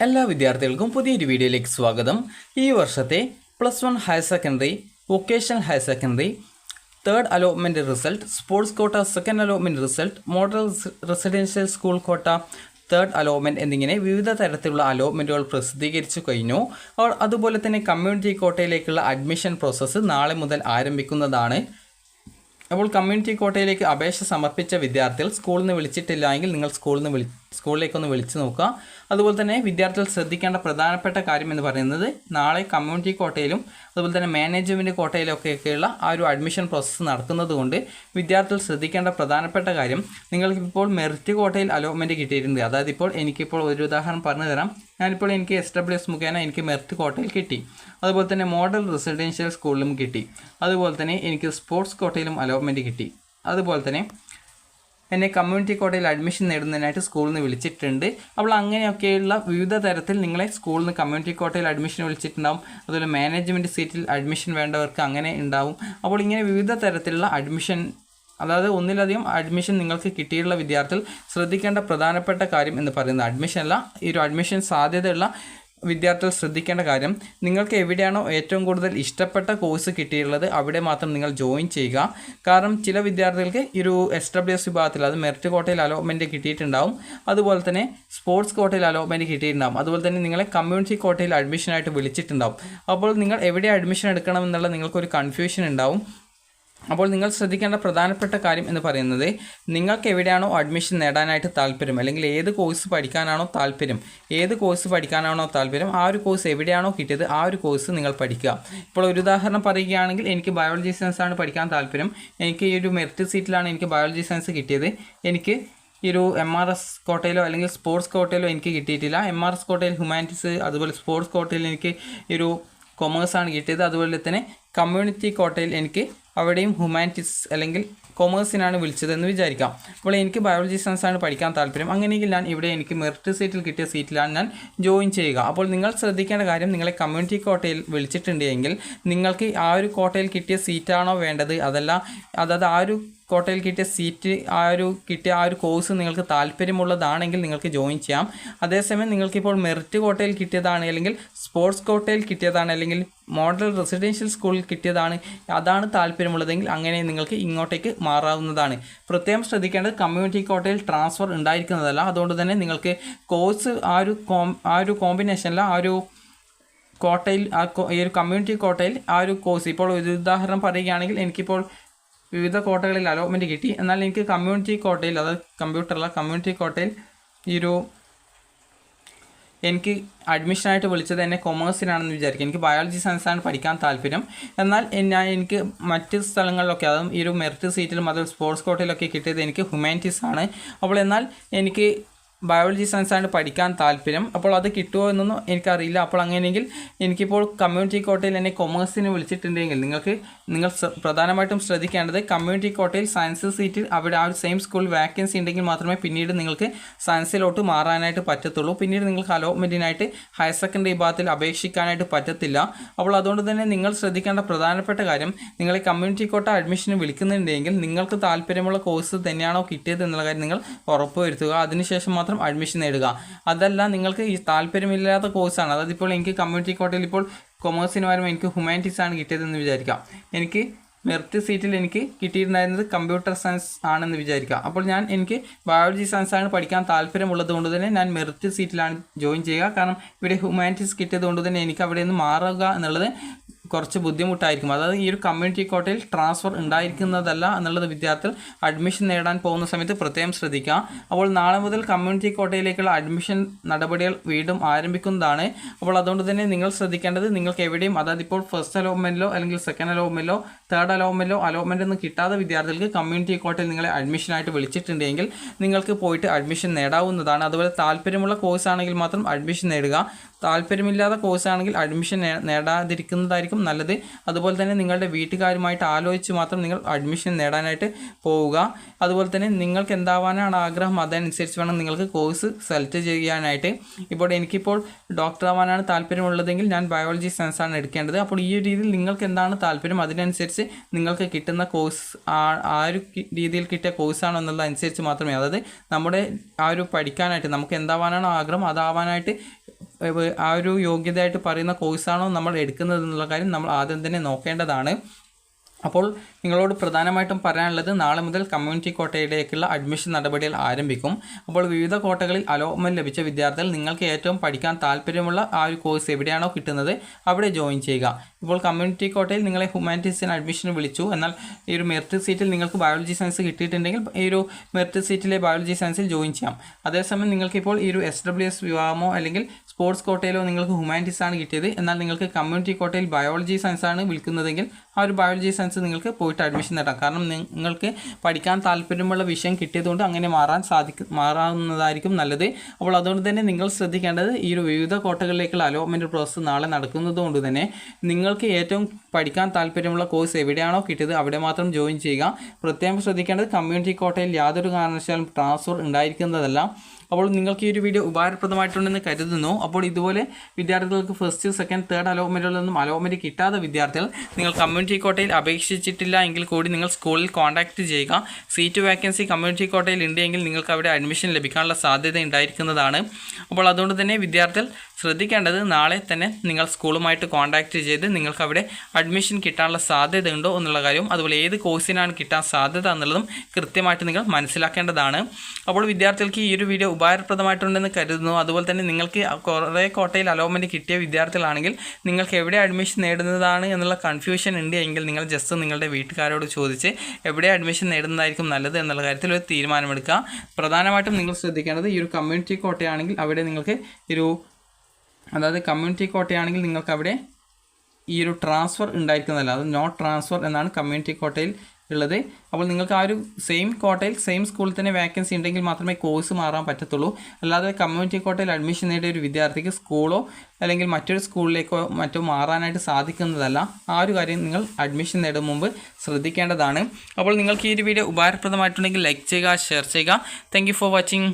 എല്ലാ വിദ്യാർത്ഥികൾക്കും പുതിയൊരു വീഡിയോയിലേക്ക് സ്വാഗതം. ഈ വർഷത്തെ +1 higher secondary, vocational higher secondary, third allotment result, sports quota second allotment result, model residential school കോട്ട തേർഡ് അലോട്ട്മെൻറ്റ് എന്നിങ്ങനെ വിവിധ തരത്തിലുള്ള അലോട്ട്മെൻറ്റുകൾ പ്രസിദ്ധീകരിച്ചു കഴിഞ്ഞു. അതുപോലെ തന്നെ കമ്മ്യൂണിറ്റി കോട്ടയിലേക്കുള്ള അഡ്മിഷൻ പ്രോസസ്സ് നാളെ മുതൽ ആരംഭിക്കുന്നതാണ്. അപ്പോൾ കമ്മ്യൂണിറ്റി കോട്ടയിലേക്ക് അപേക്ഷ സമർപ്പിച്ച വിദ്യാർത്ഥികൾ സ്കൂളിൽ നിന്ന് വിളിച്ചിട്ടില്ല എങ്കിൽ നിങ്ങൾ സ്കൂളിലേക്കൊന്ന് വിളിച്ചു നോക്കുക. അതുപോലെ തന്നെ വിദ്യാർത്ഥികൾ ശ്രദ്ധിക്കേണ്ട പ്രധാനപ്പെട്ട കാര്യം എന്ന് പറയുന്നത് നാളെ കമ്മ്യൂണിറ്റി കോട്ടയിലും അതുപോലെ തന്നെ മാനേജ്മെൻറ്റ് കോട്ടയിലൊക്കെയുള്ള ആ ഒരു അഡ്മിഷൻ പ്രോസസ്സ് നടക്കുന്നത് കൊണ്ട് വിദ്യാർത്ഥികൾ ശ്രദ്ധിക്കേണ്ട പ്രധാനപ്പെട്ട കാര്യം, നിങ്ങൾക്കിപ്പോൾ മെറിറ്റ് കോട്ടയിൽ അലോട്ട്മെൻറ്റ് കിട്ടിയിട്ടുണ്ട്. അതായത് എനിക്കിപ്പോൾ ഒരു ഉദാഹരണം പറഞ്ഞു തരാം. ഞാനിപ്പോൾ എനിക്ക് SWS മുഖേന എനിക്ക് മെറിറ്റ് കോട്ടയിൽ കിട്ടി. അതുപോലെ തന്നെ മോഡൽ റെസിഡൻഷ്യൽ സ്കൂളിലും കിട്ടി. അതുപോലെ തന്നെ എനിക്ക് സ്പോർട്സ് കോട്ടയിലും അലോട്ട്മെൻറ്റ് കിട്ടി. അതുപോലെ തന്നെ എന്നെ കമ്മ്യൂണിറ്റി കോട്ടയിൽ അഡ്മിഷൻ നേടുന്നതിനായിട്ട് സ്കൂളിൽ നിന്ന് വിളിച്ചിട്ടുണ്ട്. അപ്പോൾ അങ്ങനെയൊക്കെയുള്ള വിവിധ തരത്തിൽ നിങ്ങളെ സ്കൂളിൽ നിന്ന് കമ്മ്യൂണിറ്റി കോട്ടയിൽ അഡ്മിഷൻ വിളിച്ചിട്ടുണ്ടാവും. അതുപോലെ മാനേജ്മെൻറ്റ് സീറ്റിൽ അഡ്മിഷൻ വേണ്ടവർക്ക് അങ്ങനെ ഉണ്ടാവും. അപ്പോൾ ഇങ്ങനെ വിവിധ തരത്തിലുള്ള അഡ്മിഷൻ, അതായത് ഒന്നിലധികം അഡ്മിഷൻ നിങ്ങൾക്ക് കിട്ടിയിട്ടുള്ള വിദ്യാർത്ഥികൾ ശ്രദ്ധിക്കേണ്ട പ്രധാനപ്പെട്ട കാര്യം എന്ന് പറയുന്നത് അഡ്മിഷനല്ല, ഈ ഒരു അഡ്മിഷൻ സാധ്യതയുള്ള വിദ്യാർത്ഥികൾ ശ്രദ്ധിക്കേണ്ട കാര്യം, നിങ്ങൾക്ക് എവിടെയാണോ ഏറ്റവും കൂടുതൽ ഇഷ്ടപ്പെട്ട കോഴ്സ് കിട്ടിയിട്ടുള്ളത് അവിടെ മാത്രം നിങ്ങൾ ജോയിൻ ചെയ്യുക. കാരണം ചില വിദ്യാർത്ഥികൾക്ക് ഈ ഒരു SWS വിഭാഗത്തിൽ, അത് മെറിറ്റ് കോട്ടയിൽ അലോട്ട്മെൻറ്റ് കിട്ടിയിട്ടുണ്ടാവും. അതുപോലെ തന്നെ സ്പോർട്സ് കോട്ടയിൽ അലോട്ട്മെൻറ്റ് കിട്ടിയിട്ടുണ്ടാവും. അതുപോലെ തന്നെ നിങ്ങളെ കമ്മ്യൂണിറ്റി കോട്ടയിൽ അഡ്മിഷനായിട്ട് വിളിച്ചിട്ടുണ്ടാവും. അപ്പോൾ നിങ്ങൾ എവിടെ അഡ്മിഷൻ എടുക്കണം എന്നുള്ള നിങ്ങൾക്കൊരു കൺഫ്യൂഷൻ ഉണ്ടാവും. അപ്പോൾ നിങ്ങൾ ശ്രദ്ധിക്കേണ്ട പ്രധാനപ്പെട്ട കാര്യം എന്ന് പറയുന്നത്, നിങ്ങൾക്ക് എവിടെയാണോ അഡ്മിഷൻ നേടാനായിട്ട് താല്പര്യം, അല്ലെങ്കിൽ ഏത് കോഴ്സ് പഠിക്കാനാണോ താല്പര്യം, ആ ഒരു കോഴ്സ് എവിടെയാണോ കിട്ടിയത് ആ ഒരു കോഴ്സ് നിങ്ങൾ പഠിക്കുക. ഇപ്പോൾ ഒരു ഉദാഹരണം പറയുകയാണെങ്കിൽ, എനിക്ക് ബയോളജി സയൻസ് ആണ് പഠിക്കാൻ താല്പര്യം. എനിക്ക് ഈ ഒരു മെറിറ്റ് സീറ്റിലാണ് എനിക്ക് ബയോളജി സയൻസ് കിട്ടിയത്. എനിക്ക് ഈ ഒരു MRS കോട്ടയിലോ അല്ലെങ്കിൽ സ്പോർട്സ് കോട്ടയിലോ എനിക്ക് കിട്ടിയിട്ടില്ല. MRS കോട്ടയിൽ ഹ്യൂമാനിറ്റീസ്, അതുപോലെ സ്പോർട്സ് കോട്ടയിൽ എനിക്ക് ഈ ഒരു കൊമേഴ്സാണ് കിട്ടിയത്. അതുപോലെ തന്നെ കമ്മ്യൂണിറ്റി കോട്ടയിൽ എനിക്ക് അവിടെയും ഹ്യൂമാനിറ്റീസ് അല്ലെങ്കിൽ കൊമേഴ്സിനാണ് വിളിച്ചതെന്ന് വിചാരിക്കാം. അപ്പോൾ എനിക്ക് ബയോളജി സയൻസ് ആണ് പഠിക്കാൻ താല്പര്യം. അങ്ങനെയെങ്കിൽ ഞാൻ ഇവിടെ എനിക്ക് മെറിറ്റ് സീറ്റിൽ കിട്ടിയ സീറ്റിലാണ് ഞാൻ ജോയിൻ ചെയ്യുക. അപ്പോൾ നിങ്ങൾ ശ്രദ്ധിക്കേണ്ട കാര്യം, നിങ്ങളെ കമ്മ്യൂണിറ്റി കോട്ടയിൽ വിളിച്ചിട്ടുണ്ടെങ്കിൽ നിങ്ങൾക്ക് ആ ഒരു കോട്ടയിൽ കിട്ടിയ സീറ്റാണോ വേണ്ടത്, അതായത് ആ ഒരു കോട്ടയിൽ കിട്ടിയ സീറ്റ്, ആ ഒരു കോഴ്സ് നിങ്ങൾക്ക് താല്പര്യമുള്ളതാണെങ്കിൽ നിങ്ങൾക്ക് ജോയിൻ ചെയ്യാം. അതേസമയം നിങ്ങൾക്കിപ്പോൾ മെറിറ്റ് കോട്ടയിൽ കിട്ടിയതാണ്, അല്ലെങ്കിൽ സ്പോർട്സ് കോട്ടയിൽ കിട്ടിയതാണ്, അല്ലെങ്കിൽ മോഡൽ റെസിഡൻഷ്യൽ സ്കൂളിൽ കിട്ടിയതാണ്, അതാണ് താല്പര്യമുള്ളതെങ്കിൽ അങ്ങനെ നിങ്ങൾക്ക് ഇങ്ങോട്ടേക്ക് മാറാവുന്നതാണ്. പ്രത്യേകം ശ്രദ്ധിക്കേണ്ടത്, കമ്മ്യൂണിറ്റി കോട്ടയിൽ ട്രാൻസ്ഫർ ഉണ്ടായിരിക്കുന്നതല്ല. അതുകൊണ്ട് തന്നെ നിങ്ങൾക്ക് കോഴ്സ് ആ ഒരു കോമ്പിനേഷനിൽ ആ ഒരു കോട്ടയിൽ, ഈ ഒരു കമ്മ്യൂണിറ്റി കോട്ടയിൽ ആ ഒരു കോഴ്സ്, ഇപ്പോൾ ഒരു ഉദാഹരണം പറയുകയാണെങ്കിൽ, എനിക്കിപ്പോൾ വിവിധ കോട്ടകളിൽ അലോട്ട്മെൻറ്റ് കിട്ടി. എന്നാൽ എനിക്ക് കമ്മ്യൂണിറ്റി കോട്ടയിൽ, അതായത് കമ്മ്യൂണിറ്റി കോട്ടയിൽ എനിക്ക് അഡ്മിഷനായിട്ട് വിളിച്ചത് എന്നെ കൊമേഴ്സിനാണെന്ന് വിചാരിക്കും. എനിക്ക് ബയോളജി സയൻസാണ് പഠിക്കാൻ താല്പര്യം. എന്നാൽ എനിക്ക് മറ്റ് സ്ഥലങ്ങളിലൊക്കെ, അതും ഈ ഒരു മെറിറ്റ് സീറ്റിലും അതും സ്പോർട്സ് കോട്ടയിലൊക്കെ കിട്ടിയത് എനിക്ക് ഹ്യൂമാനിറ്റീസ് ആണ്. അപ്പോൾ എന്നാൽ എനിക്ക് ബയോളജി സയൻസാണ് പഠിക്കാൻ താല്പര്യം. അപ്പോൾ അത് കിട്ടുമോ എന്നൊന്നും എനിക്കറിയില്ല. അപ്പോൾ അങ്ങനെയെങ്കിൽ എനിക്കിപ്പോൾ കമ്മ്യൂണിറ്റി കോട്ടയിൽ എന്നെ കൊമേഴ്സിന് വിളിച്ചിട്ടുണ്ടെങ്കിൽ നിങ്ങൾ പ്രധാനമായിട്ടും ശ്രദ്ധിക്കേണ്ടത്, കമ്മ്യൂണിറ്റി കോട്ടയിൽ സയൻസ് സീറ്റിൽ അവിടെ ആ ഒരു സെയിം സ്കൂൾ വാക്കൻസി ഉണ്ടെങ്കിൽ മാത്രമേ പിന്നീട് നിങ്ങൾക്ക് സയൻസിലോട്ട് മാറാനായിട്ട് പറ്റത്തുള്ളൂ. പിന്നീട് നിങ്ങൾക്ക് അലോട്ട്മെൻറ്റിനായിട്ട് ഹയർ സെക്കൻഡറി വിഭാഗത്തിൽ അപേക്ഷിക്കാനായിട്ട് പറ്റത്തില്ല. അപ്പോൾ അതുകൊണ്ട് തന്നെ നിങ്ങൾ ശ്രദ്ധിക്കേണ്ട പ്രധാനപ്പെട്ട കാര്യം, നിങ്ങളെ കമ്മ്യൂണിറ്റി കോട്ട അഡ്മിഷന് വിളിക്കുന്നുണ്ടെങ്കിൽ നിങ്ങൾക്ക് താല്പര്യമുള്ള കോഴ്സ് തന്നെയാണോ കിട്ടിയത് എന്നുള്ള കാര്യം നിങ്ങൾ ഉറപ്പുവരുത്തുക. അതിനുശേഷം മാത്രം അഡ്മിഷൻ നേടുക. അതല്ല, നിങ്ങൾക്ക് ഈ താല്പര്യമില്ലാത്ത കോഴ്സാണ്, അതായത് ഇപ്പോൾ എനിക്ക് കമ്മ്യൂണിറ്റി കോട്ടയിൽ ഇപ്പോൾ കൊമേഴ്സിന് വരുമ്പോൾ എനിക്ക് ഹ്യൂമാനിറ്റീസ് ആണ് കിട്ടിയതെന്ന് വിചാരിക്കാം. എനിക്ക് മെറിറ്റ് സീറ്റിൽ എനിക്ക് കിട്ടിയിട്ടുണ്ടായിരുന്നത് കമ്പ്യൂട്ടർ സയൻസ് ആണെന്ന് വിചാരിക്കുക. അപ്പോൾ എനിക്ക് ബയോളജി സയൻസ് ആണ് പഠിക്കാൻ താല്പര്യമുള്ളത് കൊണ്ട് തന്നെ ഞാൻ മെറിറ്റ് സീറ്റിലാണ് ജോയിൻ ചെയ്യുക. കാരണം ഇവിടെ ഹ്യൂമാനിറ്റീസ് കിട്ടിയത് കൊണ്ട് തന്നെ എനിക്ക് അവിടെ നിന്ന് മാറുക എന്നുള്ളത് കുറച്ച് ബുദ്ധിമുട്ടായിരിക്കും. അതായത് ഈ ഒരു കമ്മ്യൂണിറ്റി കോട്ടയിൽ ട്രാൻസ്ഫർ ഉണ്ടായിരിക്കുന്നതല്ല എന്നുള്ളത് വിദ്യാർത്ഥികൾ അഡ്മിഷൻ നേടാൻ പോകുന്ന സമയത്ത് പ്രത്യേകം ശ്രദ്ധിക്കുക. അപ്പോൾ നാളെ മുതൽ കമ്മ്യൂണിറ്റി കോട്ടയിലേക്കുള്ള അഡ്മിഷൻ നടപടികൾ വീണ്ടും ആരംഭിക്കുന്നതാണ്. അപ്പോൾ അതുകൊണ്ട് തന്നെ നിങ്ങൾ ശ്രദ്ധിക്കേണ്ടത്, നിങ്ങൾക്ക് എവിടെയും, അതായത് ഇപ്പോൾ ഫസ്റ്റ് അലോട്ട്മെൻറ്റിലോ അല്ലെങ്കിൽ സെക്കൻഡ് അലോട്ട്മെൻറ്റിലോ തേർഡ് അലോട്ട്മെൻറ്റ് ഒന്നും കിട്ടാത്ത വിദ്യാർത്ഥികൾക്ക് കമ്മ്യൂണിറ്റി കോട്ടയിൽ നിങ്ങളെ അഡ്മിഷനായിട്ട് വിളിച്ചിട്ടുണ്ടെങ്കിൽ നിങ്ങൾക്ക് പോയിട്ട് അഡ്മിഷൻ നേടാവുന്നതാണ്. അതുപോലെ താല്പര്യമുള്ള കോഴ്സ് ആണെങ്കിൽ മാത്രം അഡ്മിഷൻ നേടുക. താല്പര്യമില്ലാത്ത കോഴ്സാണെങ്കിൽ അഡ്മിഷൻ നേടാതിരിക്കുന്നതായിരിക്കും നല്ലത്. അതുപോലെ തന്നെ നിങ്ങളുടെ വീട്ടുകാരുമായിട്ട് ആലോചിച്ച് മാത്രം നിങ്ങൾ അഡ്മിഷൻ നേടാനായിട്ട് പോവുക. അതുപോലെ തന്നെ നിങ്ങൾക്ക് എന്താവാനാണ് ആഗ്രഹം, അതനുസരിച്ച് വേണം നിങ്ങൾക്ക് കോഴ്സ് സെലക്ട് ചെയ്യാനായിട്ട്. എനിക്കിപ്പോൾ ഡോക്ടർ ആവാനാണ് താല്പര്യമുള്ളതെങ്കിൽ ഞാൻ ബയോളജി സയൻസ് ആണ് എടുക്കേണ്ടത്. അപ്പോൾ ഈ രീതിയിൽ നിങ്ങൾക്ക് എന്താണ് താല്പര്യം, അതിനനുസരിച്ച് നിങ്ങൾക്ക് കിട്ടുന്ന കോഴ്സ് ആ ഒരു രീതിയിൽ കിട്ടിയ കോഴ്സാണോ എന്നുള്ളതനുസരിച്ച് മാത്രമേ, അതായത് നമ്മുടെ ആ ഒരു പഠിക്കാനായിട്ട് നമുക്ക് എന്താവാനാണോ ആഗ്രഹം അതാവാനായിട്ട് ആ ഒരു യോഗ്യതയായിട്ട് പറയുന്ന കോഴ്സാണോ നമ്മൾ എടുക്കുന്നത് എന്നുള്ള കാര്യം നമ്മൾ ആദ്യം തന്നെ നോക്കേണ്ടതാണ്. അപ്പോൾ നിങ്ങളോട് പ്രധാനമായിട്ടും പറയാനുള്ളത് നാളെ മുതൽ കമ്മ്യൂണിറ്റി കോട്ടയിലേക്കുള്ള അഡ്മിഷൻ നടപടികൾ ആരംഭിക്കും. അപ്പോൾ വിവിധ കോട്ടകളിൽ അലോട്ട്മെൻറ്റ് ലഭിച്ച വിദ്യാർത്ഥികൾ നിങ്ങൾക്ക് ഏറ്റവും പഠിക്കാൻ താല്പര്യമുള്ള ആ ഒരു കോഴ്സ് എവിടെയാണോ കിട്ടുന്നത് അവിടെ ജോയിൻ ചെയ്യുക. ഇപ്പോൾ കമ്മ്യൂണിറ്റി കോട്ടയിൽ നിങ്ങളെ ഹ്യൂമാനിറ്റീസിന് അഡ്മിഷൻ വിളിച്ചു, എന്നാൽ ഈ ഒരു മെറിറ്റ് സീറ്റിൽ നിങ്ങൾക്ക് ബയോളജി സയൻസ് കിട്ടിയിട്ടുണ്ടെങ്കിൽ ഈ ഒരു മെറിറ്റ് സീറ്റിലെ ബയോളജി സയൻസിൽ ജോയിൻ ചെയ്യാം. അതേസമയം നിങ്ങൾക്കിപ്പോൾ ഈ ഒരു SWS വിഭാഗമോ അല്ലെങ്കിൽ സ്പോർട്സ് കോട്ടയിലോ നിങ്ങൾക്ക് ഹ്യൂമാനിറ്റീസ് ആണ് കിട്ടിയത്, എന്നാൽ നിങ്ങൾക്ക് കമ്മ്യൂണിറ്റി കോട്ടയിൽ ബയോളജി സയൻസ് ആണ് വിളിക്കുന്നതെങ്കിൽ ആ ഒരു ബയോളജി സയൻസ് നിങ്ങൾക്ക് പോയിട്ട് അഡ്മിഷൻ നേടാം. കാരണം നിങ്ങൾക്ക് പഠിക്കാൻ താല്പര്യമുള്ള വിഷയം കിട്ടിയതുകൊണ്ട് അങ്ങനെ മാറാവുന്നതായിരിക്കും നല്ലത്. അപ്പോൾ അതുകൊണ്ട് തന്നെ നിങ്ങൾ ശ്രദ്ധിക്കേണ്ടത് ഈ ഒരു വിവിധ കോട്ടകളിലേക്കുള്ള അലോട്ട്മെൻറ്റ് പ്രോസസ്സ് നാളെ നടക്കുന്നതുകൊണ്ട് തന്നെ നിങ്ങൾക്ക് ഏറ്റവും പഠിക്കാൻ താല്പര്യമുള്ള കോഴ്സ് എവിടെയാണോ കിട്ടിയത് അവിടെ മാത്രം ജോയിൻ ചെയ്യുക. പ്രത്യേകം ശ്രദ്ധിക്കേണ്ടത് കമ്മ്യൂണിറ്റി കോട്ടയിൽ യാതൊരു കാരണവശാലും ട്രാൻസ്ഫർ ഉണ്ടായിരിക്കുന്നതല്ല. അപ്പോൾ നിങ്ങൾക്ക് ഈ ഒരു വീഡിയോ ഉപകാരപ്രദമായിട്ടുണ്ടെന്ന് കരുതുന്നു. അപ്പോൾ ഇതുപോലെ വിദ്യാർത്ഥികൾക്ക് ഫസ്റ്റ്, സെക്കൻഡ്, തേർഡ് അലോട്ട്മെൻറ്റുകളിലൊന്നും അലോട്ട്മെൻറ്റ് കിട്ടാത്ത വിദ്യാർത്ഥികൾ നിങ്ങൾ കമ്മ്യൂണിറ്റി കോട്ടയിൽ അപേക്ഷിച്ചിട്ടില്ല എങ്കിൽ കൂടി നിങ്ങൾ സ്കൂളിൽ കോൺടാക്റ്റ് ചെയ്യുക. സീറ്റ് വാക്കൻസി കമ്മ്യൂണിറ്റി കോട്ടയിൽ ഉണ്ടെങ്കിൽ നിങ്ങൾക്ക് അവിടെ അഡ്മിഷൻ ലഭിക്കാനുള്ള സാധ്യത ഉണ്ടായിരിക്കുന്നതാണ്. അപ്പോൾ അതുകൊണ്ട് തന്നെ വിദ്യാർത്ഥികൾ ശ്രദ്ധിക്കേണ്ടത് നാളെ തന്നെ നിങ്ങൾ സ്കൂളുമായിട്ട് കോൺടാക്റ്റ് ചെയ്ത് നിങ്ങൾക്ക് അവിടെ അഡ്മിഷൻ കിട്ടാനുള്ള സാധ്യത ഉണ്ടോ എന്നുള്ള കാര്യവും അതുപോലെ ഏത് കോഴ്സിനാണ് കിട്ടാൻ സാധ്യത എന്നുള്ളതും കൃത്യമായിട്ട് നിങ്ങൾ മനസ്സിലാക്കേണ്ടതാണ്. അപ്പോൾ വിദ്യാർത്ഥികൾക്ക് ഈ ഒരു വീഡിയോ ഉപകാരപ്രദമായിട്ടുണ്ടെന്ന് കരുതുന്നു. അതുപോലെ തന്നെ നിങ്ങൾക്ക് കുറേ കോട്ടയിൽ അലോട്ട്മെൻറ്റ് കിട്ടിയ വിദ്യാർത്ഥികളാണെങ്കിൽ നിങ്ങൾക്ക് എവിടെ അഡ്മിഷൻ നേടുന്നതാണ് എന്നുള്ള കൺഫ്യൂഷൻ ഉണ്ട് എങ്കിൽ നിങ്ങൾ ജസ്റ്റ് നിങ്ങളുടെ വീട്ടുകാരോട് ചോദിച്ച് എവിടെ അഡ്മിഷൻ നേടുന്നതായിരിക്കും നല്ലത് എന്നുള്ള കാര്യത്തിൽ ഒരു തീരുമാനമെടുക്കുക. പ്രധാനമായിട്ടും നിങ്ങൾ ശ്രദ്ധിക്കേണ്ടത് ഈ ഒരു കമ്മ്യൂണിറ്റി കോട്ടയാണെങ്കിൽ അവിടെ നിങ്ങൾക്ക് കമ്മ്യൂണിറ്റി കോട്ടയാണെങ്കിൽ നിങ്ങൾക്ക് അവിടെ ഈ ഒരു ട്രാൻസ്ഫർ ഉണ്ടായിരിക്കുന്നതല്ല, അത് നോ ട്രാൻസ്ഫർ എന്നാണ് കമ്മ്യൂണിറ്റി കോട്ടയിൽ ഉള്ളത്. അപ്പോൾ നിങ്ങൾക്ക് ആ ഒരു സെയിം കോട്ടയിൽ സെയിം സ്കൂളിൽ തന്നെ വാക്കൻസി ഉണ്ടെങ്കിൽ മാത്രമേ കോഴ്സ് മാറാൻ പറ്റത്തുള്ളൂ. അല്ലാതെ കമ്മ്യൂണിറ്റി കോട്ടയിൽ അഡ്മിഷൻ നേടിയ ഒരു വിദ്യാർത്ഥിക്ക് സ്കൂളോ അല്ലെങ്കിൽ മറ്റൊരു സ്കൂളിലേക്കോ മറ്റോ മാറാനായിട്ട് സാധിക്കുന്നതല്ല. ആ ഒരു കാര്യം നിങ്ങൾ അഡ്മിഷൻ നേടും മുമ്പ് ശ്രദ്ധിക്കേണ്ടതാണ്. അപ്പോൾ നിങ്ങൾക്ക് ഈ ഒരു വീഡിയോ ഉപകാരപ്രദമായിട്ടുണ്ടെങ്കിൽ ലൈക്ക് ചെയ്യുക, ഷെയർ ചെയ്യുക. Thank you for watching.